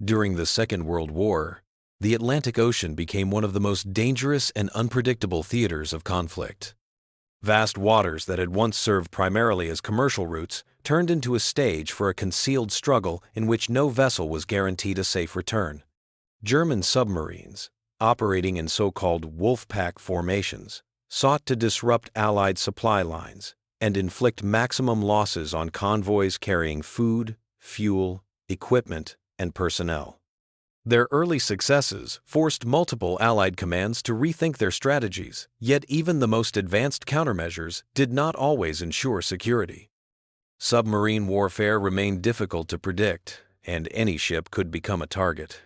During the Second World War, the Atlantic Ocean became one of the most dangerous and unpredictable theaters of conflict. Vast waters that had once served primarily as commercial routes turned into a stage for a concealed struggle in which no vessel was guaranteed a safe return. German submarines, operating in so-called wolf-pack formations, sought to disrupt Allied supply lines and inflict maximum losses on convoys carrying food, fuel, equipment, and personnel. Their early successes forced multiple Allied commands to rethink their strategies, yet even the most advanced countermeasures did not always ensure security. Submarine warfare remained difficult to predict, and any ship could become a target.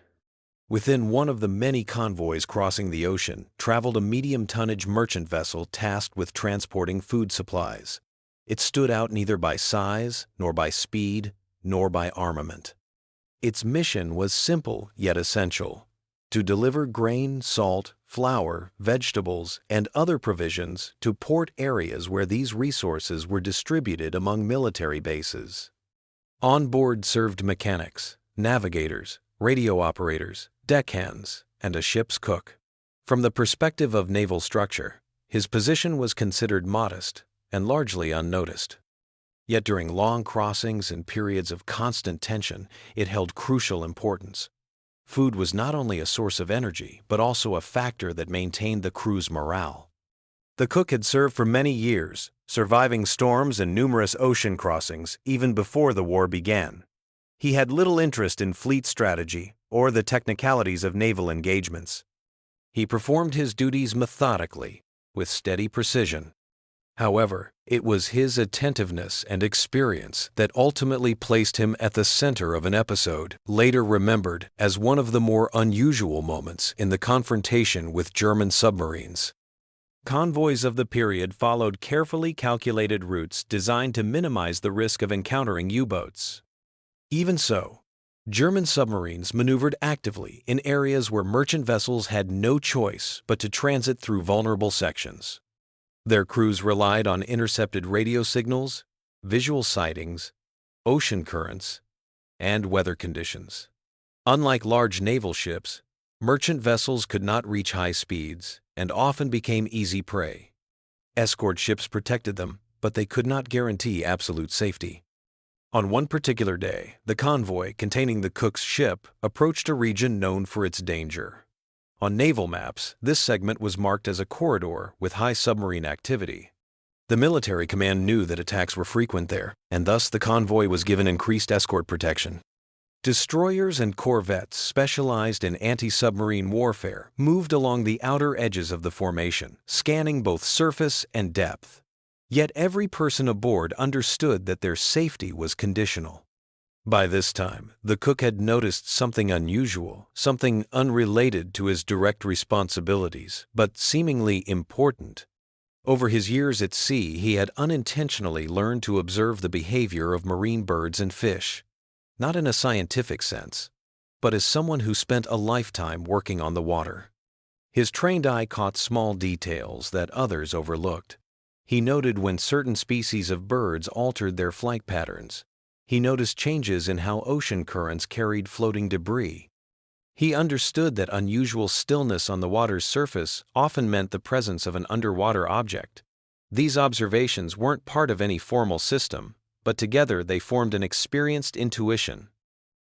Within one of the many convoys crossing the ocean traveled a medium-tonnage merchant vessel tasked with transporting food supplies. It stood out neither by size, nor by speed, nor by armament. Its mission was simple yet essential: to deliver grain, salt, flour, vegetables, and other provisions to port areas where these resources were distributed among military bases. On board served mechanics, navigators, radio operators, deckhands, and a ship's cook. From the perspective of naval structure, his position was considered modest and largely unnoticed. Yet during long crossings and periods of constant tension, it held crucial importance. Food was not only a source of energy, but also a factor that maintained the crew's morale. The cook had served for many years, surviving storms and numerous ocean crossings even before the war began. He had little interest in fleet strategy or the technicalities of naval engagements. He performed his duties methodically, with steady precision. However, it was his attentiveness and experience that ultimately placed him at the center of an episode later remembered as one of the more unusual moments in the confrontation with German submarines. Convoys of the period followed carefully calculated routes designed to minimize the risk of encountering U-boats. Even so, German submarines maneuvered actively in areas where merchant vessels had no choice but to transit through vulnerable sections. Their crews relied on intercepted radio signals, visual sightings, ocean currents, and weather conditions. Unlike large naval ships, merchant vessels could not reach high speeds and often became easy prey. Escort ships protected them, but they could not guarantee absolute safety. On one particular day, the convoy containing the cook's ship approached a region known for its danger. On naval maps, this segment was marked as a corridor with high submarine activity. The military command knew that attacks were frequent there, and thus the convoy was given increased escort protection. Destroyers and corvettes specialized in anti-submarine warfare moved along the outer edges of the formation, scanning both surface and depth. Yet every person aboard understood that their safety was conditional. By this time, the cook had noticed something unusual, something unrelated to his direct responsibilities, but seemingly important. Over his years at sea, he had unintentionally learned to observe the behavior of marine birds and fish, not in a scientific sense, but as someone who spent a lifetime working on the water. His trained eye caught small details that others overlooked. He noted when certain species of birds altered their flight patterns. He noticed changes in how ocean currents carried floating debris. He understood that unusual stillness on the water's surface often meant the presence of an underwater object. These observations weren't part of any formal system, but together they formed an experienced intuition.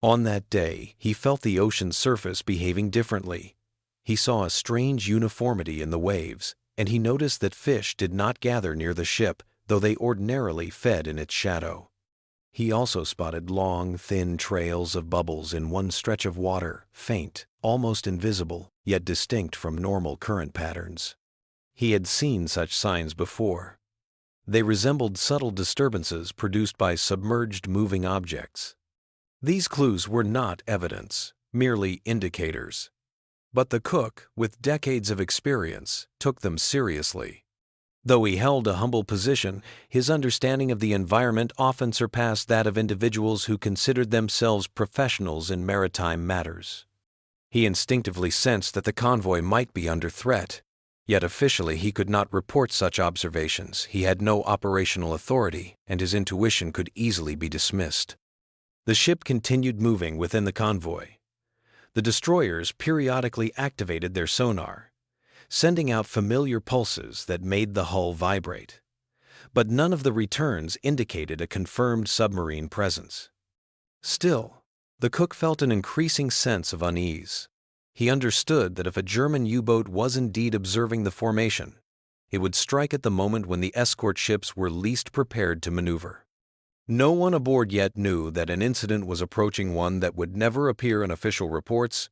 On that day, he felt the ocean's surface behaving differently. He saw a strange uniformity in the waves, and he noticed that fish did not gather near the ship, though they ordinarily fed in its shadow. He also spotted long, thin trails of bubbles in one stretch of water, faint, almost invisible, yet distinct from normal current patterns. He had seen such signs before. They resembled subtle disturbances produced by submerged moving objects. These clues were not evidence, merely indicators. But the cook, with decades of experience, took them seriously. Though he held a humble position, his understanding of the environment often surpassed that of individuals who considered themselves professionals in maritime matters. He instinctively sensed that the convoy might be under threat, yet officially he could not report such observations. He had no operational authority, and his intuition could easily be dismissed. The ship continued moving within the convoy. The destroyers periodically activated their sonar, sending out familiar pulses that made the hull vibrate. But none of the returns indicated a confirmed submarine presence. Still, the cook felt an increasing sense of unease. He understood that if a German U-boat was indeed observing the formation, it would strike at the moment when the escort ships were least prepared to maneuver. No one aboard yet knew that an incident was approaching, one that would never appear in official reports,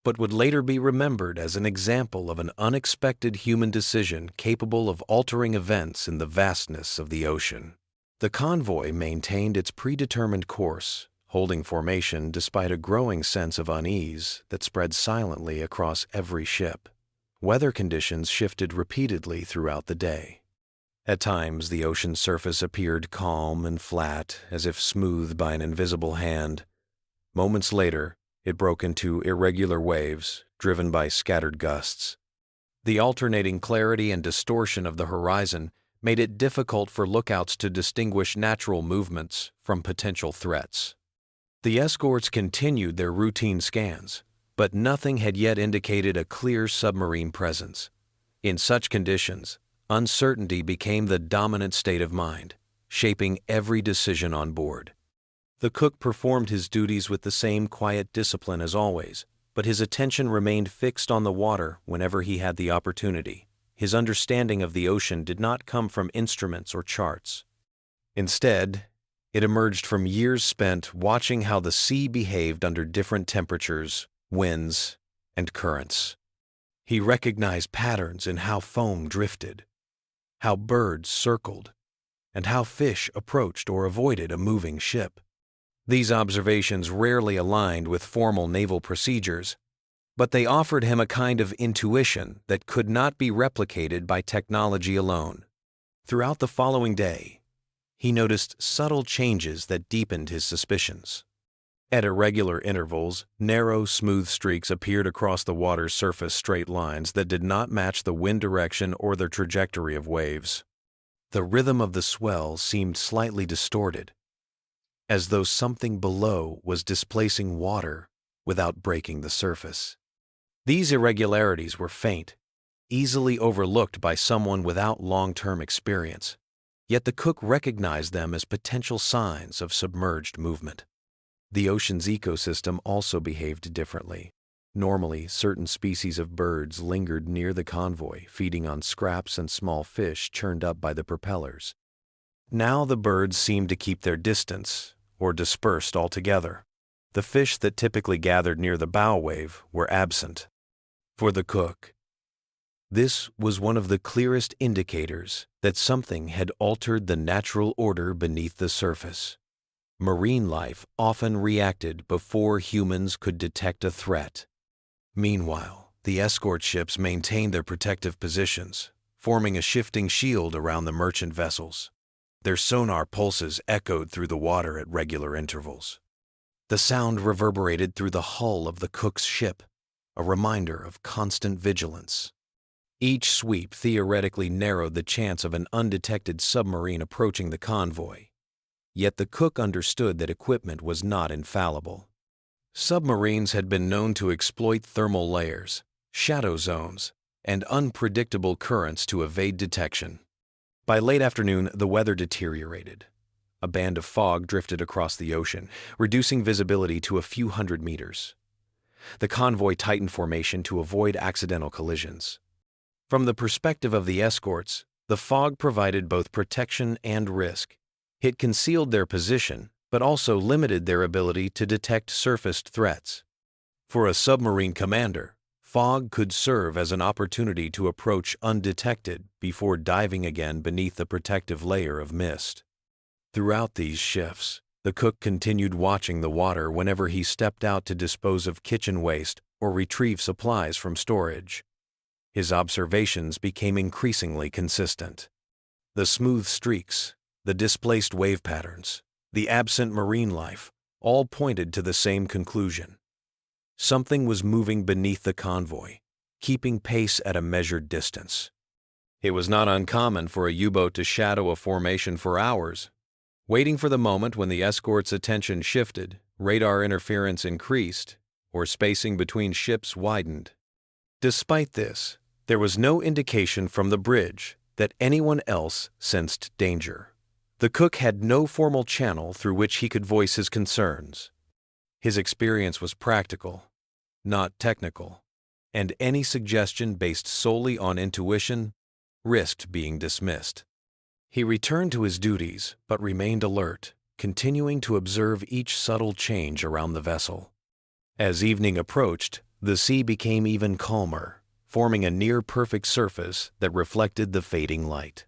but would later be remembered as an example of an unexpected human decision capable of altering events in the vastness of the ocean. The convoy maintained its predetermined course, holding formation despite a growing sense of unease that spread silently across every ship. Weather conditions shifted repeatedly throughout the day. At times, the ocean surface appeared calm and flat, as if smoothed by an invisible hand. Moments later, it broke into irregular waves, driven by scattered gusts. The alternating clarity and distortion of the horizon made it difficult for lookouts to distinguish natural movements from potential threats. The escorts continued their routine scans, but nothing had yet indicated a clear submarine presence. In such conditions, uncertainty became the dominant state of mind, shaping every decision on board. The cook performed his duties with the same quiet discipline as always, but his attention remained fixed on the water whenever he had the opportunity. His understanding of the ocean did not come from instruments or charts. Instead, it emerged from years spent watching how the sea behaved under different temperatures, winds, and currents. He recognized patterns in how foam drifted, how birds circled, and how fish approached or avoided a moving ship. These observations rarely aligned with formal naval procedures, but they offered him a kind of intuition that could not be replicated by technology alone. Throughout the following day, he noticed subtle changes that deepened his suspicions. At irregular intervals, narrow, smooth streaks appeared across the water's surface, straight lines that did not match the wind direction or the trajectory of waves. The rhythm of the swell seemed slightly distorted, as though something below was displacing water without breaking the surface. These irregularities were faint, easily overlooked by someone without long-term experience, yet the cook recognized them as potential signs of submerged movement. The ocean's ecosystem also behaved differently. Normally, certain species of birds lingered near the convoy, feeding on scraps and small fish churned up by the propellers. Now the birds seemed to keep their distance, or dispersed altogether. The fish that typically gathered near the bow wave were absent. For the cook, this was one of the clearest indicators that something had altered the natural order beneath the surface. Marine life often reacted before humans could detect a threat. Meanwhile, the escort ships maintained their protective positions, forming a shifting shield around the merchant vessels. Their sonar pulses echoed through the water at regular intervals. The sound reverberated through the hull of the cook's ship, a reminder of constant vigilance. Each sweep theoretically narrowed the chance of an undetected submarine approaching the convoy. Yet the cook understood that equipment was not infallible. Submarines had been known to exploit thermal layers, shadow zones, and unpredictable currents to evade detection. By late afternoon, the weather deteriorated. A band of fog drifted across the ocean, reducing visibility to a few hundred meters. The convoy tightened formation to avoid accidental collisions. From the perspective of the escorts, the fog provided both protection and risk. It concealed their position, but also limited their ability to detect surfaced threats. For a submarine commander, fog could serve as an opportunity to approach undetected before diving again beneath the protective layer of mist. Throughout these shifts, the cook continued watching the water whenever he stepped out to dispose of kitchen waste or retrieve supplies from storage. His observations became increasingly consistent. The smooth streaks, the displaced wave patterns, the absent marine life, all pointed to the same conclusion. Something was moving beneath the convoy, keeping pace at a measured distance. It was not uncommon for a U-boat to shadow a formation for hours, waiting for the moment when the escort's attention shifted, radar interference increased, or spacing between ships widened. Despite this, there was no indication from the bridge that anyone else sensed danger. The cook had no formal channel through which he could voice his concerns. His experience was practical, not technical, and any suggestion based solely on intuition risked being dismissed. He returned to his duties but remained alert, continuing to observe each subtle change around the vessel. As evening approached, the sea became even calmer, forming a near-perfect surface that reflected the fading light.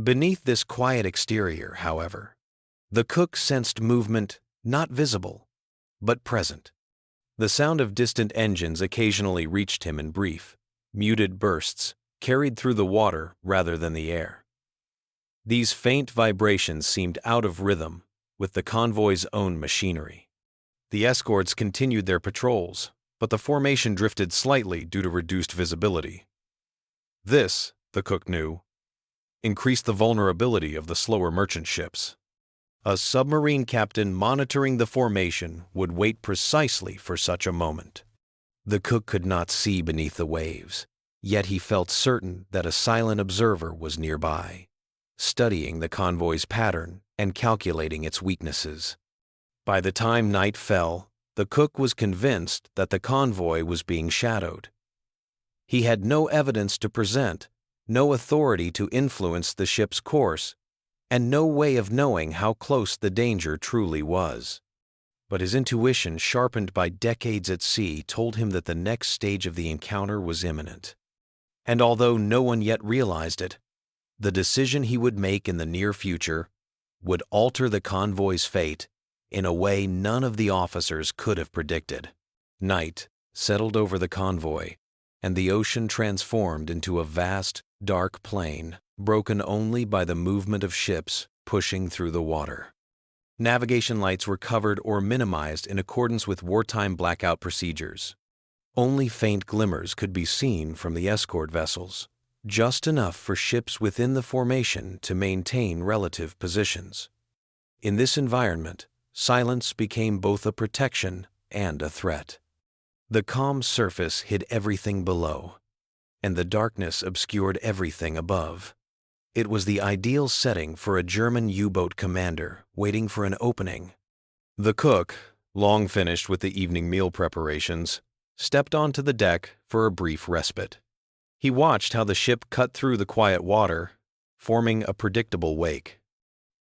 Beneath this quiet exterior, however, the cook sensed movement not visible, but present. The sound of distant engines occasionally reached him in brief, muted bursts, carried through the water rather than the air. These faint vibrations seemed out of rhythm with the convoy's own machinery. The escorts continued their patrols, but the formation drifted slightly due to reduced visibility. This, the cook knew, increased the vulnerability of the slower merchant ships. A submarine captain monitoring the formation would wait precisely for such a moment. The cook could not see beneath the waves, yet he felt certain that a silent observer was nearby, studying the convoy's pattern and calculating its weaknesses. By the time night fell, the cook was convinced that the convoy was being shadowed. He had no evidence to present, no authority to influence the ship's course, and no way of knowing how close the danger truly was. But his intuition, sharpened by decades at sea, told him that the next stage of the encounter was imminent. And although no one yet realized it, the decision he would make in the near future would alter the convoy's fate in a way none of the officers could have predicted. Night settled over the convoy, and the ocean transformed into a vast, dark plain, broken only by the movement of ships pushing through the water. Navigation lights were covered or minimized in accordance with wartime blackout procedures. Only faint glimmers could be seen from the escort vessels, just enough for ships within the formation to maintain relative positions. In this environment, silence became both a protection and a threat. The calm surface hid everything below, and the darkness obscured everything above. It was the ideal setting for a German U-boat commander waiting for an opening. The cook, long finished with the evening meal preparations, stepped onto the deck for a brief respite. He watched how the ship cut through the quiet water, forming a predictable wake.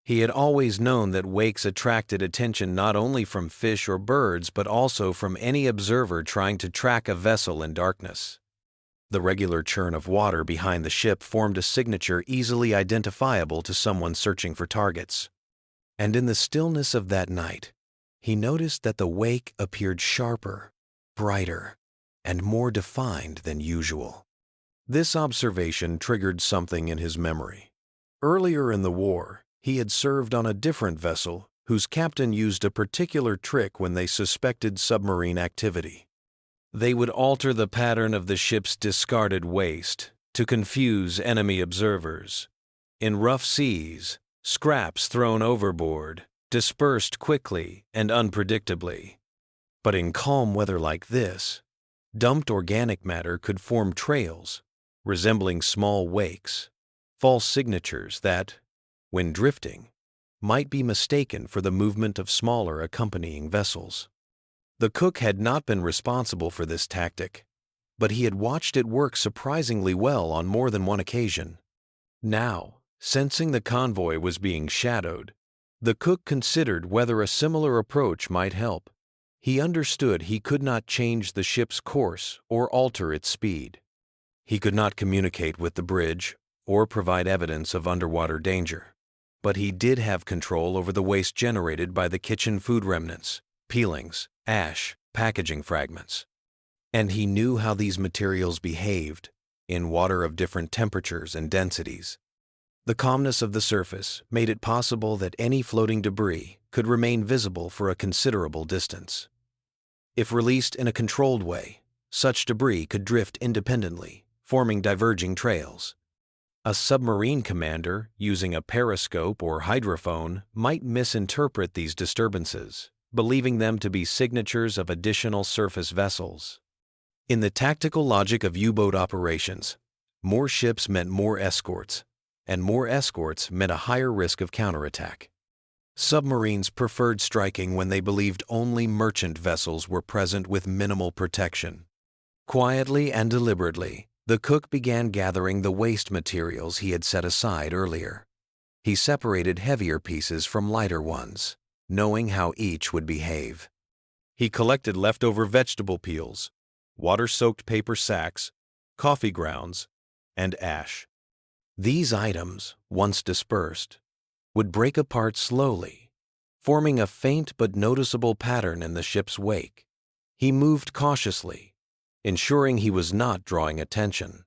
He had always known that wakes attracted attention not only from fish or birds but also from any observer trying to track a vessel in darkness. The regular churn of water behind the ship formed a signature easily identifiable to someone searching for targets. And in the stillness of that night, he noticed that the wake appeared sharper, brighter, and more defined than usual. This observation triggered something in his memory. Earlier in the war, he had served on a different vessel whose captain used a particular trick when they suspected submarine activity. They would alter the pattern of the ship's discarded waste to confuse enemy observers. In rough seas, scraps thrown overboard dispersed quickly and unpredictably. But in calm weather like this, dumped organic matter could form trails, resembling small wakes, false signatures that, when drifting, might be mistaken for the movement of smaller accompanying vessels. The cook had not been responsible for this tactic, but he had watched it work surprisingly well on more than one occasion. Now, sensing the convoy was being shadowed, the cook considered whether a similar approach might help. He understood he could not change the ship's course or alter its speed. He could not communicate with the bridge or provide evidence of underwater danger, but he did have control over the waste generated by the kitchen food remnants, peelings, ash, packaging fragments. And he knew how these materials behaved in water of different temperatures and densities. The calmness of the surface made it possible that any floating debris could remain visible for a considerable distance. If released in a controlled way, such debris could drift independently, forming diverging trails. A submarine commander using a periscope or hydrophone might misinterpret these disturbances, believing them to be signatures of additional surface vessels. In the tactical logic of U-boat operations, more ships meant more escorts, and more escorts meant a higher risk of counterattack. Submarines preferred striking when they believed only merchant vessels were present with minimal protection. Quietly and deliberately, the cook began gathering the waste materials he had set aside earlier. He separated heavier pieces from lighter ones, knowing how each would behave. He collected leftover vegetable peels, water-soaked paper sacks, coffee grounds, and ash. These items, once dispersed, would break apart slowly, forming a faint but noticeable pattern in the ship's wake. He moved cautiously, ensuring he was not drawing attention.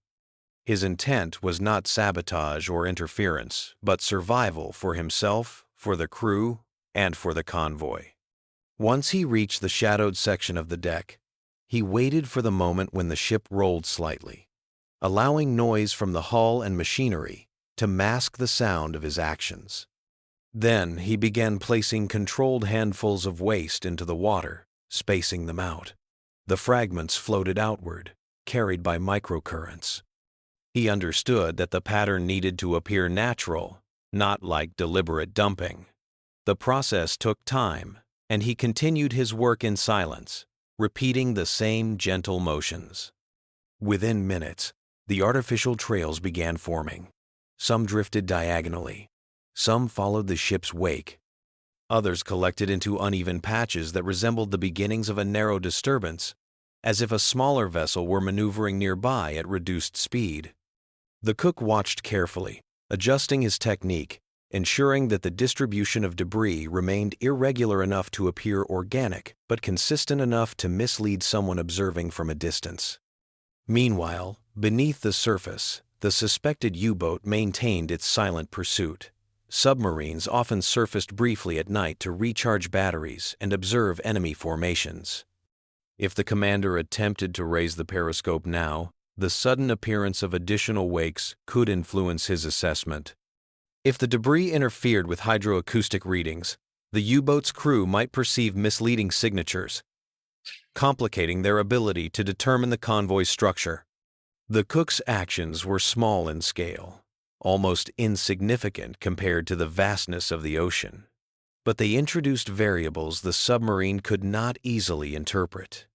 His intent was not sabotage or interference, but survival for himself, for the crew, and for the convoy. Once he reached the shadowed section of the deck, he waited for the moment when the ship rolled slightly, allowing noise from the hull and machinery to mask the sound of his actions. Then he began placing controlled handfuls of waste into the water, spacing them out. The fragments floated outward, carried by microcurrents. He understood that the pattern needed to appear natural, not like deliberate dumping. The process took time, and he continued his work in silence, repeating the same gentle motions. Within minutes, the artificial trails began forming. Some drifted diagonally. Some followed the ship's wake. Others collected into uneven patches that resembled the beginnings of a narrow disturbance, as if a smaller vessel were maneuvering nearby at reduced speed. The cook watched carefully, adjusting his technique, ensuring that the distribution of debris remained irregular enough to appear organic, but consistent enough to mislead someone observing from a distance. Meanwhile, beneath the surface, the suspected U-boat maintained its silent pursuit. Submarines often surfaced briefly at night to recharge batteries and observe enemy formations. If the commander attempted to raise the periscope now, the sudden appearance of additional wakes could influence his assessment. If the debris interfered with hydroacoustic readings, the U-boat's crew might perceive misleading signatures, complicating their ability to determine the convoy's structure. The cook's actions were small in scale, almost insignificant compared to the vastness of the ocean, but they introduced variables the submarine could not easily interpret.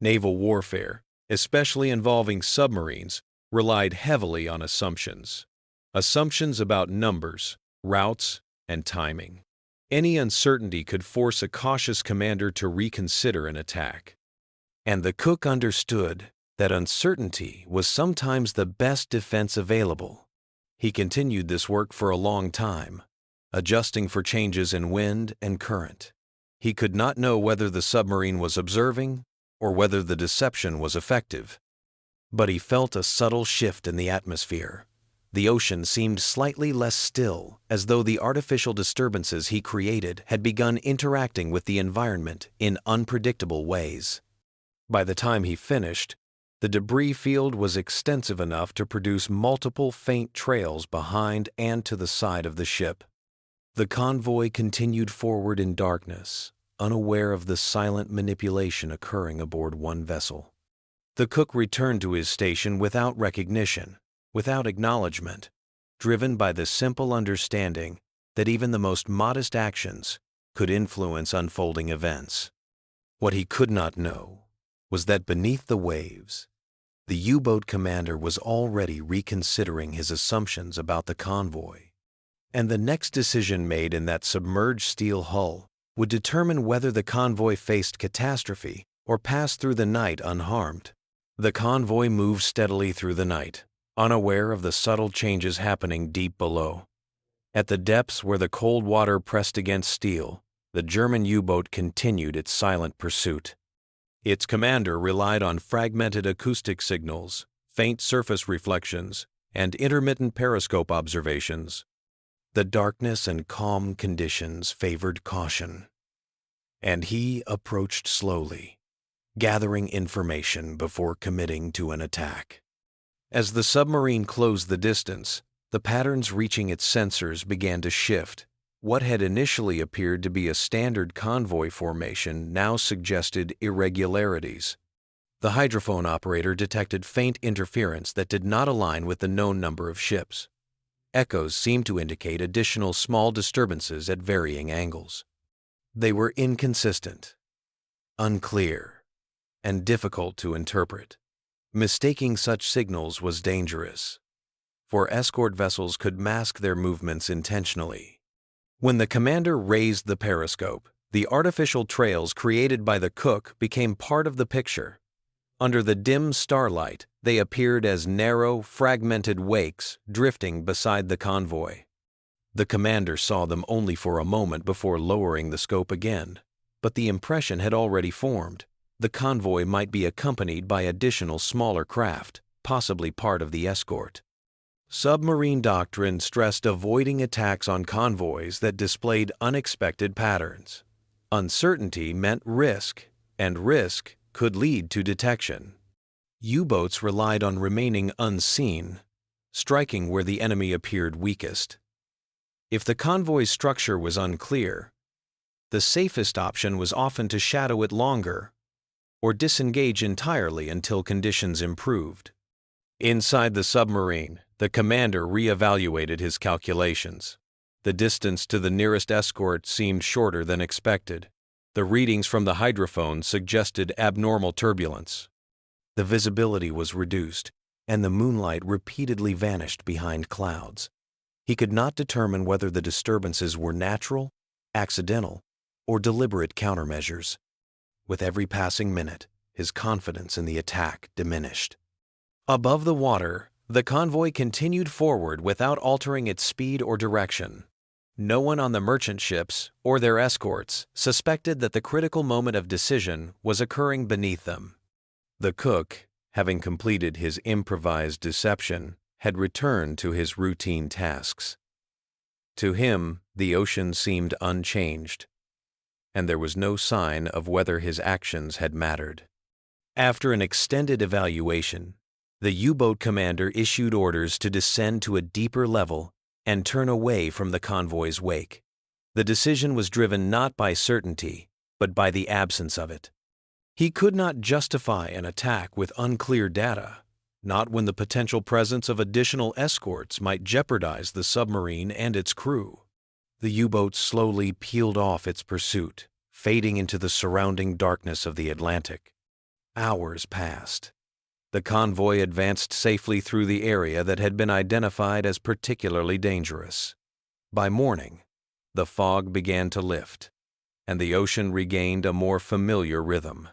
Naval warfare, especially involving submarines, relied heavily on assumptions. Assumptions about numbers, routes, and timing. Any uncertainty could force a cautious commander to reconsider an attack. And the cook understood that uncertainty was sometimes the best defense available. He continued this work for a long time, adjusting for changes in wind and current. He could not know whether the submarine was observing or whether the deception was effective. But he felt a subtle shift in the atmosphere. The ocean seemed slightly less still, as though the artificial disturbances he created had begun interacting with the environment in unpredictable ways. By the time he finished, the debris field was extensive enough to produce multiple faint trails behind and to the side of the ship. The convoy continued forward in darkness, unaware of the silent manipulation occurring aboard one vessel. The cook returned to his station without recognition, without acknowledgement, driven by the simple understanding that even the most modest actions could influence unfolding events. What he could not know was that beneath the waves, the U-boat commander was already reconsidering his assumptions about the convoy, and the next decision made in that submerged steel hull would determine whether the convoy faced catastrophe or passed through the night unharmed. The convoy moved steadily through the night, unaware of the subtle changes happening deep below. At the depths where the cold water pressed against steel, the German U-boat continued its silent pursuit. Its commander relied on fragmented acoustic signals, faint surface reflections, and intermittent periscope observations. The darkness and calm conditions favored caution, and he approached slowly, gathering information before committing to an attack. As the submarine closed the distance, the patterns reaching its sensors began to shift, What had initially appeared to be a standard convoy formation now suggested irregularities. The hydrophone operator detected faint interference that did not align with the known number of ships. Echoes seemed to indicate additional small disturbances at varying angles. They were inconsistent, unclear, and difficult to interpret. Mistaking such signals was dangerous, for escort vessels could mask their movements intentionally. When the commander raised the periscope, the artificial trails created by the cook became part of the picture. Under the dim starlight, they appeared as narrow, fragmented wakes drifting beside the convoy. The commander saw them only for a moment before lowering the scope again, but the impression had already formed. The convoy might be accompanied by additional smaller craft, possibly part of the escort. Submarine doctrine stressed avoiding attacks on convoys that displayed unexpected patterns. Uncertainty meant risk, and risk could lead to detection. U-boats relied on remaining unseen, striking where the enemy appeared weakest. If the convoy's structure was unclear, the safest option was often to shadow it longer or disengage entirely until conditions improved. Inside the submarine, the commander reevaluated his calculations. The distance to the nearest escort seemed shorter than expected. The readings from the hydrophone suggested abnormal turbulence. The visibility was reduced, and the moonlight repeatedly vanished behind clouds. He could not determine whether the disturbances were natural, accidental, or deliberate countermeasures. With every passing minute, his confidence in the attack diminished. Above the water, the convoy continued forward without altering its speed or direction. No one on the merchant ships or their escorts suspected that the critical moment of decision was occurring beneath them. The cook, having completed his improvised deception, had returned to his routine tasks. To him, the ocean seemed unchanged, and there was no sign of whether his actions had mattered. After an extended evaluation, the U-boat commander issued orders to descend to a deeper level and turn away from the convoy's wake. The decision was driven not by certainty, but by the absence of it. He could not justify an attack with unclear data, not when the potential presence of additional escorts might jeopardize the submarine and its crew. The U-boat slowly peeled off its pursuit, fading into the surrounding darkness of the Atlantic. Hours passed. The convoy advanced safely through the area that had been identified as particularly dangerous. By morning, the fog began to lift, and the ocean regained a more familiar rhythm.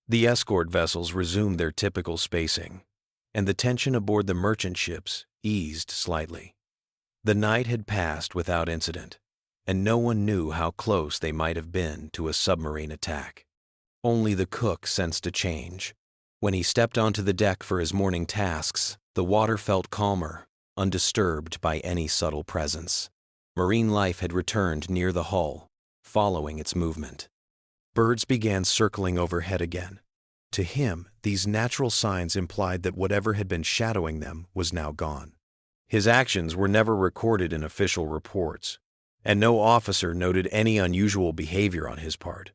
The escort vessels resumed their typical spacing, and the tension aboard the merchant ships eased slightly. The night had passed without incident, and no one knew how close they might have been to a submarine attack. Only the cook sensed a change. When he stepped onto the deck for his morning tasks, the water felt calmer, undisturbed by any subtle presence. Marine life had returned near the hull, following its movement. Birds began circling overhead again. To him, these natural signs implied that whatever had been shadowing them was now gone. His actions were never recorded in official reports, and no officer noted any unusual behavior on his part.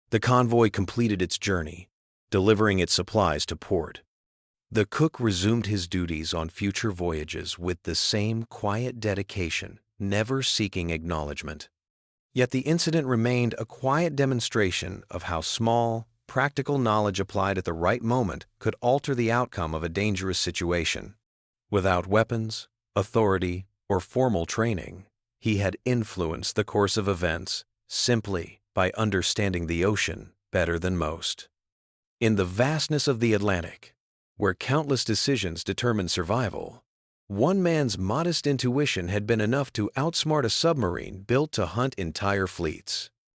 The convoy completed its journey, delivering its supplies to port. The cook resumed his duties on future voyages with the same quiet dedication, never seeking acknowledgement. Yet the incident remained a quiet demonstration of how small, practical knowledge applied at the right moment could alter the outcome of a dangerous situation. Without weapons, authority, or formal training, he had influenced the course of events simply by understanding the ocean better than most. In the vastness of the Atlantic, where countless decisions determined survival, one man's modest intuition had been enough to outsmart a submarine built to hunt entire fleets.